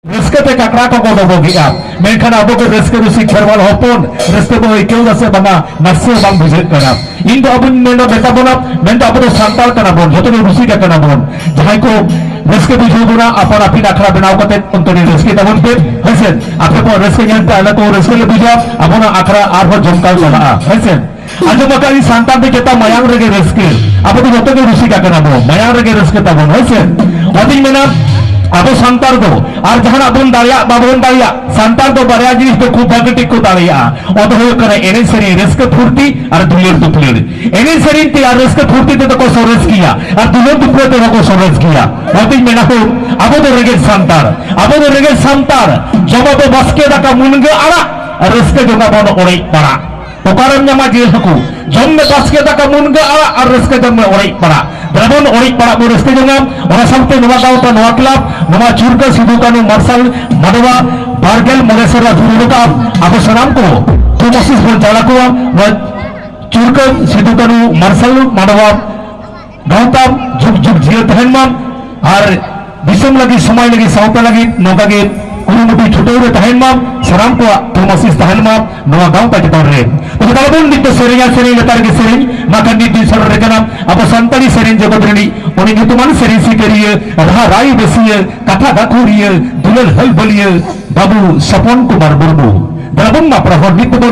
Reskete kakra ko godo bogia menkan abo ko reske rusi kherwal hopon reske bo ikeu dase banga nasse bang bujhet kana indo abun mendo beta bona mendo abo santal kana bon joto rusi ka kana bon jahai ko reske bujhu bona apar api akhra banao kate ontoni reske tabon pe hasen ape po reske nyanta ala to reske le buja abona akhra ar ho jomkal kana hasen ajo makali santal de kita mayang rege reske abo to joto rusi ka kana bon mayang rege reske tabon hasen odin mena Abu santar do, ar jahan abun daria, babun daria, santar do baraya jinis do खूब बागटिक को दारिया, और तो हो करे एने सरी risk फुर्ती, ar दुलियर दुपलियर, एने सरी ते ar रिस्क फुर्ती ते तो को सोरेस किया, ar दुलियर दुपलियर ते को सोरेस किया, और तो मेना हो, abu do regel santar, जब तो बसके दा का मुनगे आरा, रिस्क जो का बोनो ओरे पड़ा, तो कारण न्यामा जेल हकू, जब में बसके दा का मुनगे आरा, ar रिस्क जब में ओरे पड़ा Drabon orik para reske jongam ora samte noa gaw ta noa club noa churka sidukanu marsal madwa bargel mogesera duruka abo sanam ko tomosis bon jalako noa churka sidukanu marsal madwa gautam juk juk jil tahenman ar disam lagi samay lagi sauta lagi noga ge kurumuti chutore tahenman saram ko tomosis tahenman noa gaw ta jitore to dalbon dikte serinya seri letar ge seri makan di sor rekanam apa santali serin jagotrini oni gituman serin sikariye raha rai besiye katha gakuriye dulal hal baliye babu sapon kumar burbu dalbon ma prahor dikte